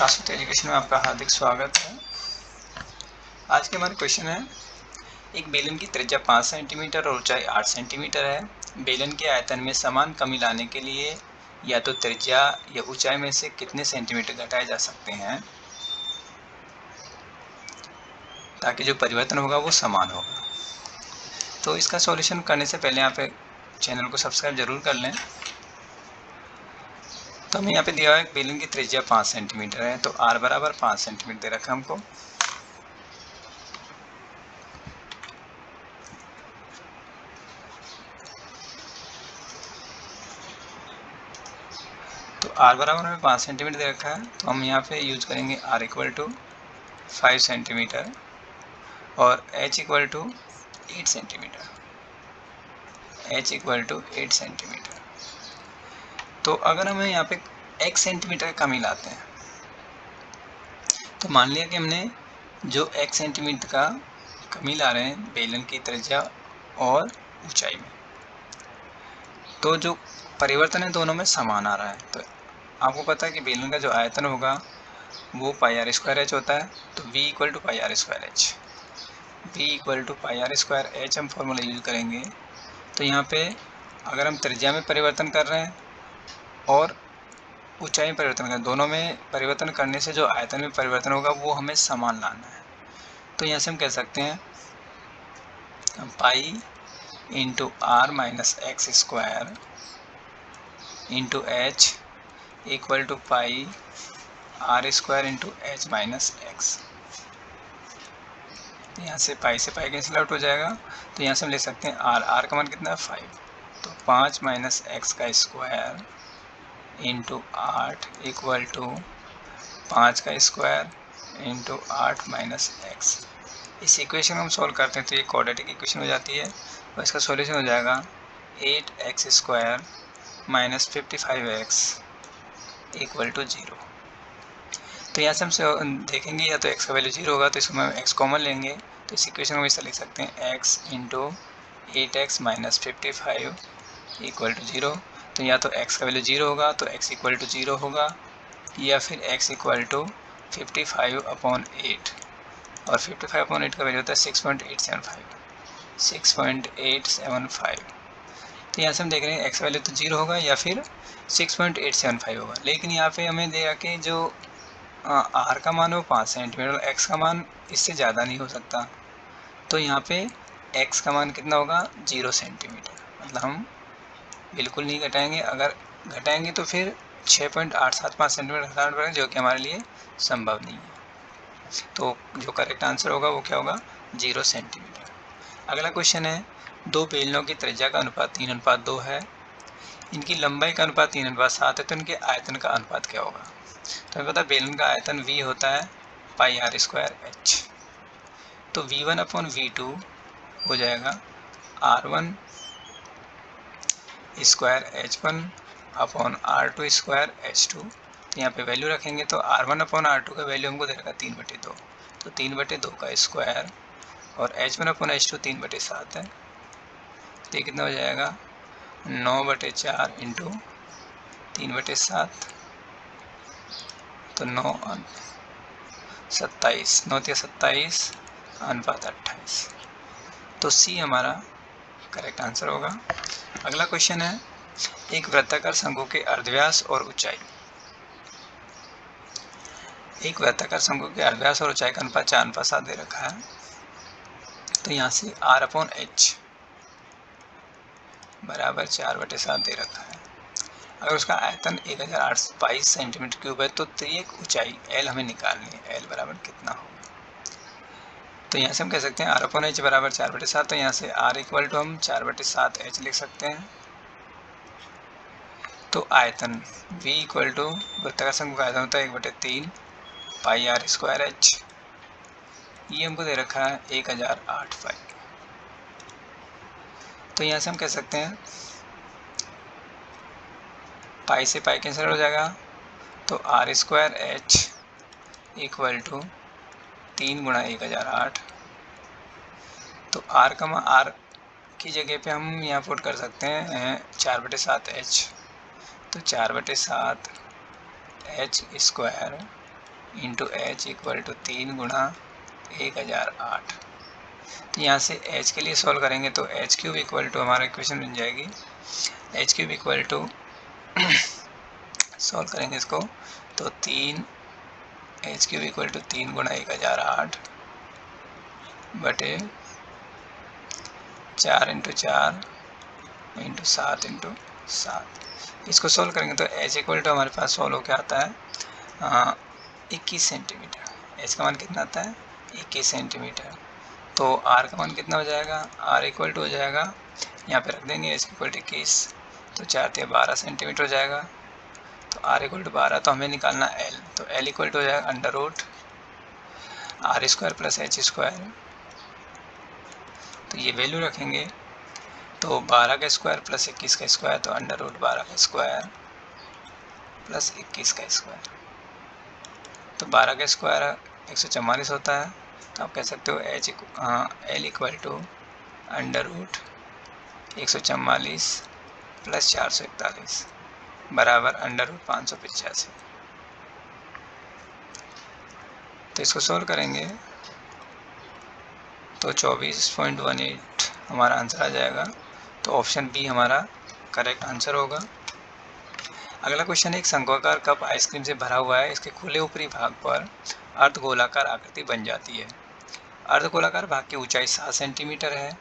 शाश्वत एजुकेशन में आपका हार्दिक स्वागत है। आज के हमारे क्वेश्चन है, एक बेलन की त्रिज्या 5 सेंटीमीटर और ऊंचाई 8 सेंटीमीटर है। बेलन के आयतन में समान कमी लाने के लिए या तो त्रिज्या या ऊंचाई में से कितने सेंटीमीटर घटाए जा सकते हैं ताकि जो परिवर्तन होगा वो समान होगा। तो इसका सॉल्यूशन करने से पहले यहाँ पे चैनल को सब्सक्राइब जरूर कर लें। तो हमें यहाँ पे दिया हुआ है बेलन की त्रिज्या 5 सेंटीमीटर है, तो r बराबर 5 सेंटीमीटर दे रखा है हमको। तो r बराबर हमें 5 सेंटीमीटर दे रखा है, तो हम यहाँ पे यूज करेंगे r इक्वल टू 5 सेंटीमीटर और h equal to 8 centimetre. h equal to 8 centimetre. तो अगर हमें यहाँ पे x सेंटीमीटर कमी लाते हैं, तो मान लिया कि हमने जो x सेंटीमीटर का कमी ला रहे हैं बेलन की त्रिज्या और ऊंचाई में, तो जो परिवर्तन है दोनों में समान आ रहा है। तो आपको पता है कि बेलन का जो आयतन होगा वो पाई आर स्क्वायर एच होता है, तो v equal to pi r square h. v equal to pi r square h हम फॉर्मूला यूज करेंगे। तो यहाँ पे अगर हम त्रिज्या में परिवर्तन कर रहे हैं और ऊंचाई में परिवर्तन कर रहे हैं, दोनों में परिवर्तन करने से जो आयतन में परिवर्तन होगा वो हमें समान लाना है। तो यहाँ से हम कह सकते हैं pi into r minus x square into h equal to pi r square into h minus x. यहाँ से पाई कैंसिल आउट हो जाएगा, तो यहाँ से हम ले सकते हैं आर का मान कितना है 5, तो 5 माइनस एक्स का स्क्वायर इंटू 8 इक्वल टू 5 का स्क्वायर इंटू 8 माइनस एक्स। इस इक्वेशन को हम सॉल्व करते हैं तो ये क्वाड्रेटिक इक्वेशन हो जाती है, और इसका सॉल्यूशन हो जाएगा 8x square minus 55x equal to 0। तो यहाँ से हम देखेंगे या तो x का वैल्यू 0 होगा, तो इसको हम x कॉमन लेंगे, तो इस इक्वेशन को ऐसा लिख सकते हैं x into 8x minus 55 equal to 0। तो या तो x का वैल्यू 0 होगा तो x इक्वल टू 0 होगा, या फिर x इक्वल टू 55 अपॉन 8, और 55 अपॉन 8 का वैल्यू होता है 6.875। तो यहाँ से हम देख रहे हैं x वैल्यू तो 0 होगा या फिर 6.875 होगा, लेकिन यहाँ पे हमें देगा कि जो r का मान है वो 5 सेंटीमीटर और x का मान इससे ज़्यादा नहीं हो सकता। तो यहाँ पे x का मान कितना होगा 0 सेंटीमीटर, मतलब हम बिल्कुल नहीं घटाएंगे। अगर घटाएंगे तो फिर 6.875 सेंटीमीटर घटाना पड़ेगा, जो कि हमारे लिए संभव नहीं है। तो जो करेक्ट आंसर होगा वो क्या होगा 0 सेंटीमीटर। अगला क्वेश्चन है, दो बेलनों की त्रिज्या का अनुपात 3:2 है, इनकी लंबाई का अनुपात 3:7 है, तो इनके आयतन का अनुपात क्या होगा। तो हमें पता है बेलन का आयतन v होता है पाई आर स्क्वायर एच, तो v1 अपॉन v2 हो जाएगा r1 square h1 upon r2 square h2। तो यहाँ पे वैल्यू रखेंगे तो r1 अपॉन r2 का वैल्यू हमको दे रखा 3/2, तो 3/2 का स्क्वायर, और h1 अपॉन h2 3/7 है, तो ये कितना हो जाएगा 9/4 इंटू 3/7, तो 9 27, 9 या 27 अनुपात 28। तो सी हमारा करेक्ट आंसर होगा। अगला क्वेश्चन है, एक वृत्ताकार शंकु के अर्धव्यास और ऊंचाई, एक वृत्ताकार शंकु के अर्धव्यास और ऊंचाई का अनुपात 4:7 दे रखा है। तो यहाँ से r अपॉन एच बराबर 4/7 दे रखा है। अगर उसका आयतन 1022 सेंटीमीटर क्यूब है, तो एक ऊंचाई l हमें निकालनी है, l बराबर कितना होगा। तो यहाँ से हम कह सकते हैं r अपॉन एच बराबर 4/7, तो यहाँ से r इक्वल टू हम 4/7 h लिख सकते हैं। तो आयतन v इक्वल टू वृत्ताकार शंकु का आयतन होता है 1/3 पाई आर स्क्वायर एच, ये हमको दे रखा है 1008 पाई। तो यहाँ से हम कह सकते हैं पाई से पाई कैंसिल हो जाएगा, तो r square h equal to 3 गुणा 1008। तो आर की जगह पे हम यहाँ पुट कर सकते हैं 4/7 एच, तो 4/7 h square into h equal to 3 गुणा 1008। तो यहाँ से एच के लिए सॉल्व करेंगे तो एच क्यूब इक्वल टू हमारा इक्वेशन बन जाएगी h cube equal to solve करेंगे इसको तो 3 एच क्यूब इक्वल टू 3 गुणा 1008 बटे 4 इंटू 4 इंटू 7 इंटू 7। इसको सॉल्व करेंगे तो एच इक्वल टू हमारे पास सॉल्व होकर आता है 21 सेंटीमीटर। एच का मान कितना आता है 21 सेंटीमीटर। तो आर का मान कितना हो जाएगा, आर इक्वल टू हो जाएगा, यहाँ पे रख देंगे एच इक्वल टू 21 तो 4 या 12 सेंटीमीटर हो जाएगा। तो आर इक्वल टू 12 तो हमें निकालना एल, तो एल इक्वल टू हो जाएगा under root r square plus h square. तो ये वैल्यू रखेंगे तो 12 का स्क्वायर प्लस 21 का स्क्वायर तो अंडर रूट 12 का स्क्वायर प्लस 21 का स्क्वायर। तो 12 का स्क्वायर 144 होता है। तो आप कह सकते हो l equal to under root 144 plus 441 बराबर अंडर रूट 585। तो इसको सोल्व करेंगे तो 24.18 हमारा आंसर आ जाएगा। तो ऑप्शन बी हमारा करेक्ट आंसर होगा। अगला क्वेश्चन है, एक शंक्वाकार कप आइसक्रीम से भरा हुआ है, इसके खुले ऊपरी भाग पर अर्धगोलाकार आकृति बन जाती है। अर्धगोलाकार भाग की ऊंचाई 7 सेंटीमीटर है।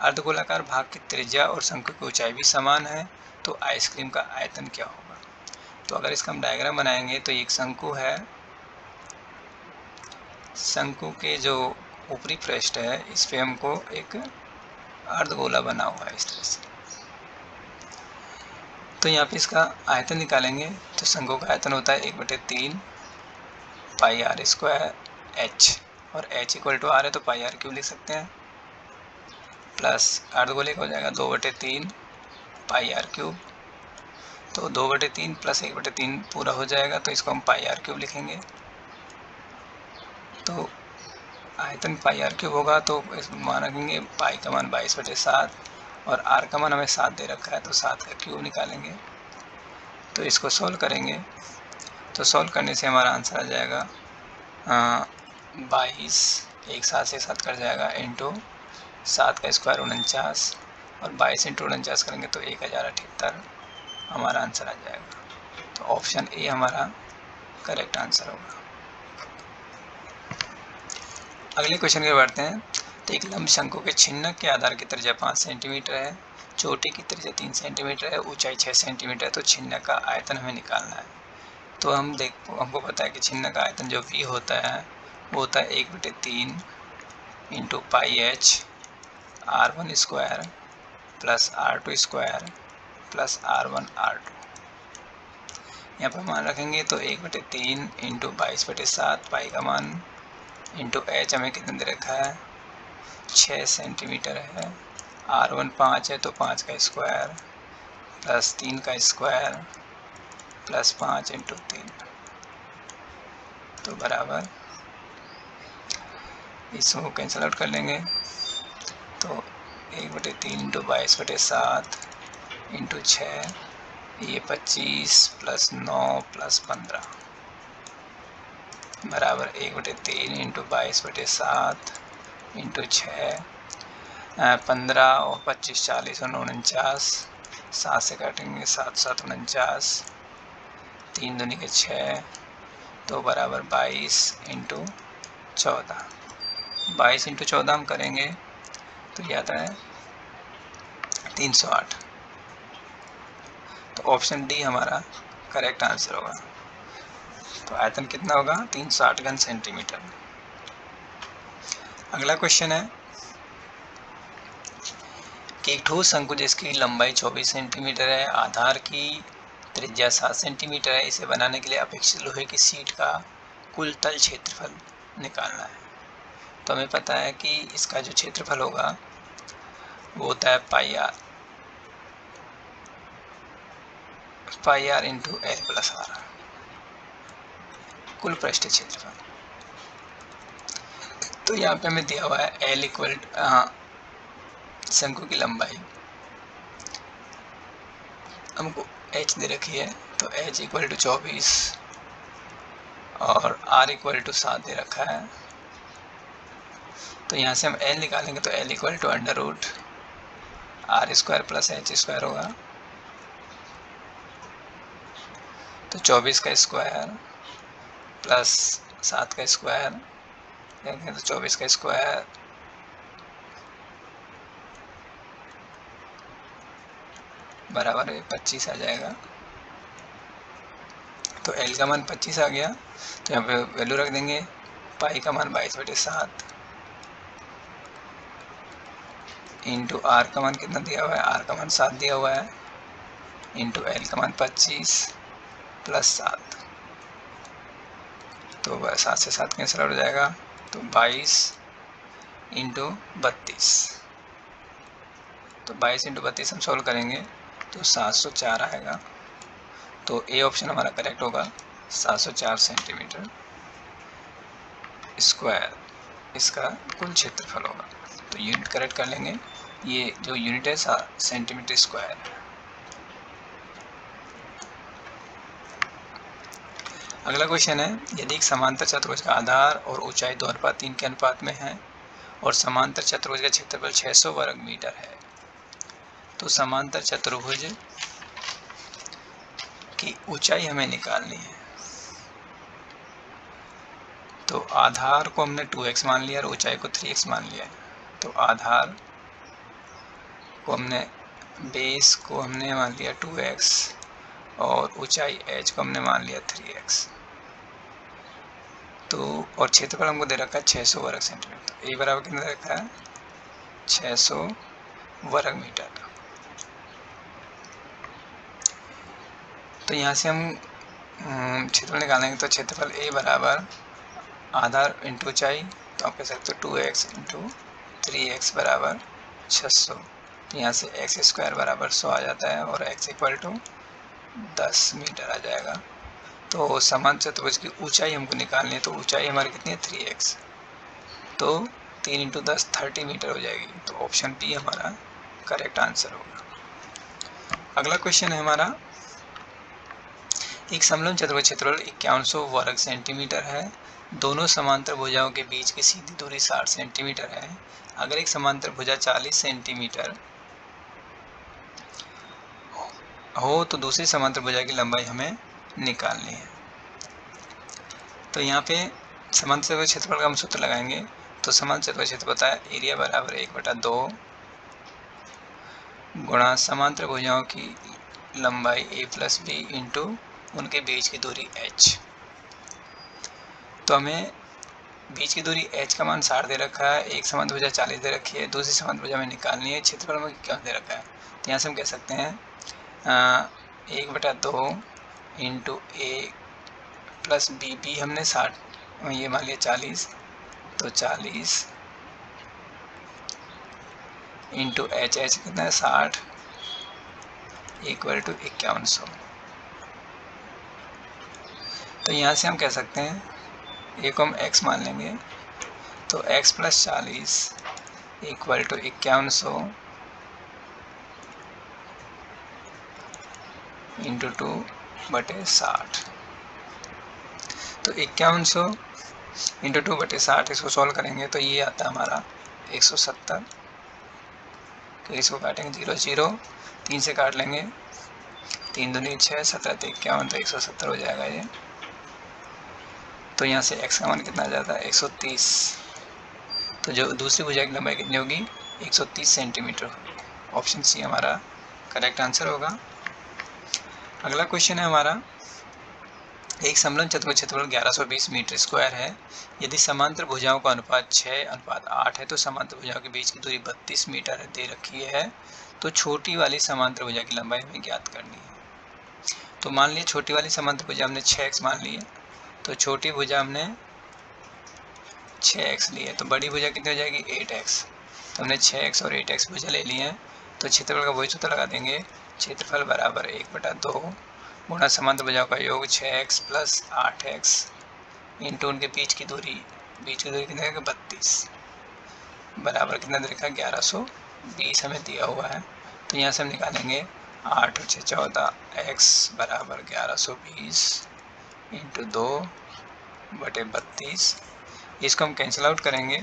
अर्धगोलाकार भाग की त्रिज्या और शंकु की ऊंचाई भी समान है। तो आइसक्रीम का आयतन क्या होगा। तो अगर इसका हम डायग्राम बनाएंगे तो एक शंकु है, शंकु के जो ऊपरी पृष्ठ है इस पे हमको एक अर्धगोला बना हुआ है इस तरह से। तो यहाँ पे इसका आयतन निकालेंगे तो शंकु का आयतन होता है 1/3 पाई आर स्क्वायर एच, और एच इक्वल टू आर है तो पाई आर क्यूब लिख सकते हैं, प्लस अर्धगोले का हो जाएगा 2/3 पाई आर क्यूब। तो 2/3 प्लस 1/3 पूरा हो जाएगा तो इसको हम पाई आर क्यूब लिखेंगे। तो आयतन पाई आर क्यूब होगा तो मान रखेंगे पाई का मान 22/7 और आर का मान हमें 7 दे रखा है तो 7 का क्यूब निकालेंगे। तो इसको सॉल्व करेंगे तो सॉल्व करने से हमारा आंसर आ जाएगा 22, एक 7 से 7 कट जाएगा इंटू 7 का स्क्वायर 49 और 22 इंटू 49 करेंगे तो 1078 हमारा आंसर आ जाएगा। तो ऑप्शन ए हमारा करेक्ट आंसर होगा। अगले क्वेश्चन के बढ़ते हैं। तो एक लंब शंकु के छिन्नक के आधार की त्रिज्या 5 सेंटीमीटर है, चोटी की त्रिज्या 3 सेंटीमीटर है, ऊंचाई 6 सेंटीमीटर है। तो छिन्नक का आयतन हमें निकालना है। तो हमको पता है कि छिन्नक का आयतन जो V होता है वो होता है 1/3 into pi H R1 square plus R2 square plus R1 R2। यहाँ पर मान रखेंगे तो 1/3 इंटू 22/7 पाई का मान इंटू एच हमें कितना दे रखा है 6 सेंटीमीटर है, R1 5 है तो 5 का स्क्वायर प्लस 3 का स्क्वायर प्लस 5 इंटू 3 तो बराबर, इसको कैंसिल आउट कर लेंगे तो 1/3 इंटू 22/7 इंटू 6 ये 25 प्लस 9 प्लस 15 बराबर 1/3 इंटू 22/7 इंटू 6 15 और 25 40 और 49, 7 से काटेंगे 7 7 49, 3 दूनी के 6 तो बराबर 22 इंटू 14। 22 इंटू 14 हम करेंगे तो ये आता है 308। तो ऑप्शन डी हमारा करेक्ट आंसर होगा। तो आयतन कितना होगा 308 घन सेंटीमीटर। अगला क्वेश्चन है कि एक ठोस शंकु जिसकी लंबाई 24 सेंटीमीटर है, आधार की त्रिज्या 7 सेंटीमीटर है, इसे बनाने के लिए अपेक्षित लोहे की शीट का कुल तल क्षेत्रफल निकालना है। तो हमें पता है कि इसका जो क्षेत्रफल होगा वो होता है pi r into l plus r, कुल पृष्ठ क्षेत्रफल। तो यहाँ पे हमें दिया हुआ है एल इक्वल शंकु की लंबाई हमको एच दे रखी है तो एच इक्वल टू 24 और r इक्वल टू 7 दे रखा है। तो यहाँ से हम l निकालेंगे तो l equal to under root r square plus h square होगा। तो 24 का स्क्वायर प्लस 7 का स्क्वायर करेंगे तो 24 का स्क्वायर बराबर 25 आ जाएगा। तो l का मान 25 आ गया। तो यहाँ पे वैल्यू रख देंगे, पाई का मान 22/7 इंटू r का मान कितना दिया हुआ है, r का मान 7 दिया हुआ है, इंटू l का मान 25 प्लस 7। तो 7 से 7 कैंसिल हो जाएगा। तो 22 इंटू 32। तो 22 इंटू 32 हम सॉल्व करेंगे तो 704 आएगा। तो ए ऑप्शन हमारा करेक्ट होगा, 704 सेंटीमीटर स्क्वायर इसका कुल क्षेत्रफल होगा। तो यूनिट करेक्ट कर लेंगे, ये जो यूनिट है सेंटीमीटर स्क्वायर है। अगला क्वेश्चन है, यदि एक समांतर चतुर्भुज का आधार और ऊंचाई 2:3 के अनुपात में है और समांतर चतुर्भुज का क्षेत्रफल 600 वर्ग मीटर है, तो समांतर चतुर्भुज की ऊंचाई हमें निकालनी है। तो आधार को हमने 2x मान लिया और ऊंचाई को 3x मान लिया। तो आधार को हमने, बेस को हमने मान लिया 2x और ऊंचाई h को हमने मान लिया 3x। तो और क्षेत्रफल हमको दे रखा है 600 वर्ग सेंटीमीटर। तो ए बराबर कितना दे रखा है, 600 वर्ग मीटर। तो यहाँ से हम क्षेत्रफल निकालेंगे। तो क्षेत्रफल ए बराबर आधार इंटू ऊंचाई, तो आप कह सकते हो 2x इंटू 3x बराबर 600। तो यहाँ से x स्क्वायर बराबर 100 आ जाता है और x इक्वल टू 10 मीटर आ जाएगा। तो समांतर चतुर्भुज की ऊंचाई हमको निकालनी है। तो ऊंचाई हमारी कितनी है, 3x। तो 3 इंटू 10 30 मीटर हो जाएगी। तो ऑप्शन बी हमारा करेक्ट आंसर होगा। अगला क्वेश्चन है हमारा, एक समलंब चतुर्भुज क्षेत्रफल 5100 वर्ग सेंटीमीटर है। दोनों समांतर भुजाओं के बीच की सीधी दूरी 60 सेंटीमीटर है। अगर एक समांतर भुजा 40 सेंटीमीटर हो तो दूसरी समांतर भुजा की लंबाई हमें निकालनी है। तो यहाँ पे समांतर चतुर्भुज क्षेत्रफल का हम सूत्र लगाएंगे। तो समांतर चतुर्भुज क्षेत्रफल होता है एरिया बराबर 1/2 गुणा समांतर भुजाओं की लंबाई a प्लस बी इंटू उनके बीच की दूरी h। तो हमें बीच की दूरी h का मान 60 दे रखा है, एक समांतर भुजा 40 दे रखी है, दूसरी समांतर भुजा में निकालनी है। क्षेत्रफल में क्या दे रखा है, तो यहाँ से हम कह सकते हैं 1/2 इंटू ए प्लस बी। बी हमने 60, ये मान लिया 40, तो 40 इंटू एच, एच कितना है 60 इक्वल टू 5100। तो यहाँ से हम कह सकते हैं ए को हम x मान लेंगे। तो x plus 40 equal to 5100 into 2/60। तो 5100 इंटू 2/60 इसको सॉल्व करेंगे तो ये आता है हमारा 170। तो इसको काटेंगे 0 0, 3 से काट लेंगे, 3 दूनी 6, 17 तो 51, तो 170 हो जाएगा ये। तो यहाँ से x का मान कितना आ जाता है 130। तो जो दूसरी भुजा की लंबाई कितनी होगी, 130 सेंटीमीटर होगी। ऑप्शन सी हमारा करेक्ट आंसर होगा। अगला क्वेश्चन है हमारा, एक समलंब चतुर्भुज क्षेत्रफल 1120 मीटर स्क्वायर है। यदि समांतर भुजाओं का अनुपात 6:8 है तो समांतर भुजाओं के बीच की दूरी 32 मीटर दे रखी है। तो छोटी वाली समांतर भुजा की लंबाई हमें ज्ञात करनी है। तो मान लिया छोटी वाली समांतर भुजा हमने 6x मान ली है। तो छोटी भुजा हमने 6x ली है, तो बड़ी भुजा कितनी हो जाएगी 8x। तो हमने 6x और 8x भुजा ले ली है। तो क्षेत्रफल का वही सूत्र लगा देंगे, क्षेत्रफल बराबर 1/2 गुणा समांतर भुजाओं का योग 6x प्लस 8x इंटू उनके बीच की दूरी कितने है 32 बराबर कितना दे रखा है 1120 हमें दिया हुआ है। तो यहाँ से हम निकालेंगे 8 और 6 14, x बराबर 1120 इंटू 2 बटे 32। इसको हम कैंसिल आउट करेंगे,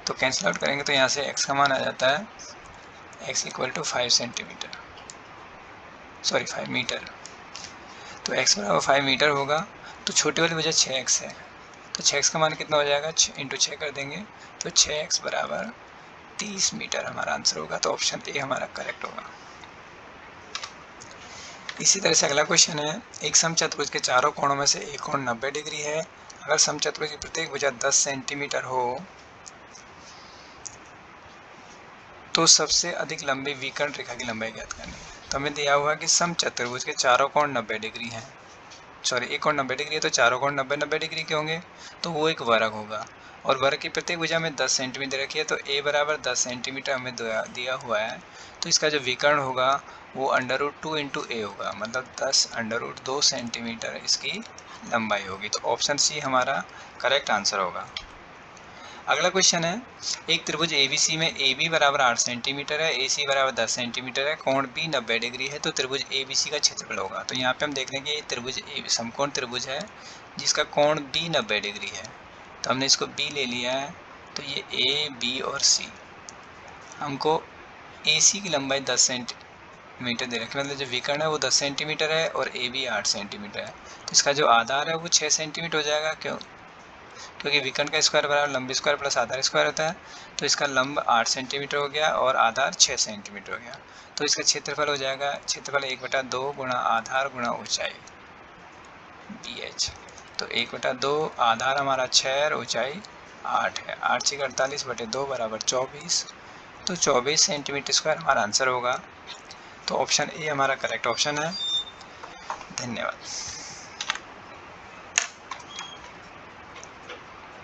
तो कैंसिल आउट करेंगे तो यहाँ से x का मान आ जाता है x equal to 5 centimetre, sorry 5 metre. तो x बराबर 5 मीटर होगा। तो छोटी वाली वजह 6x है, तो 6x का मान कितना हो जाएगा, इंटू 6 कर देंगे तो 6x बराबर 30 मीटर हमारा आंसर होगा। तो ऑप्शन ए हमारा करेक्ट होगा। इसी तरह से अगला क्वेश्चन है, एक समचतुर्भुज के चारों कोणों में से एक कोण 90 डिग्री है। अगर समचतुर्भुज की प्रत्येक भुजा 10 सेंटीमीटर हो तो सबसे अधिक लंबी विकर्ण रेखा की लंबाई ज्ञात करनी है। तो हमें दिया हुआ है कि समचतुर्भुज के चारों कोण 90 डिग्री हैं, सॉरी एक कोण 90 डिग्री है तो चारों कोण 90 डिग्री के होंगे, तो वो एक वर्ग होगा। और वर्ग की प्रत्येक भुजा में 10 सेंटीमीटर रखी है, तो a बराबर 10 सेंटीमीटर हमें दिया हुआ है। तो इसका जो विकर्ण होगा वो √2 इंटू ए होगा, मतलब 10 √2 सेंटीमीटर इसकी लंबाई होगी। तो ऑप्शन सी हमारा करेक्ट आंसर होगा। अगला क्वेश्चन है, एक त्रिभुज ABC में AB बराबर 8 सेंटीमीटर है, AC बराबर 10 सेंटीमीटर है, कोण B 90 डिग्री है, तो त्रिभुज ABC का क्षेत्रफल होगा। तो यहाँ पे हम देख लेंगे ये त्रिभुज समकोण त्रिभुज है जिसका कोण B 90 डिग्री है, तो हमने इसको B ले लिया है। तो ये A, B और C, हमको AC की लंबाई 10 सेंटीमीटर दे रखी है, मतलब जो विकर्ण है वो 10 सेंटीमीटर है और AB 8 सेंटीमीटर है। तो इसका जो आधार है वो 6 सेंटीमीटर हो जाएगा, क्योंकि विकर्ण का स्क्वायर बराबर लंब स्क्वायर प्लस आधार स्क्वायर होता है। तो इसका लंब 8 सेंटीमीटर हो गया और आधार 6 सेंटीमीटर हो गया। तो इसका क्षेत्रफल हो जाएगा, क्षेत्रफल 1/2 गुणा आधार गुणा ऊंचाई BH। तो 1/2 आधार हमारा 6 और ऊंचाई 8 है, 8 6 48 बटे 2 बराबर 24। तो 24 सेंटीमीटर स्क्वायर हमारा आंसर होगा। तो ऑप्शन ए हमारा करेक्ट ऑप्शन है। धन्यवाद।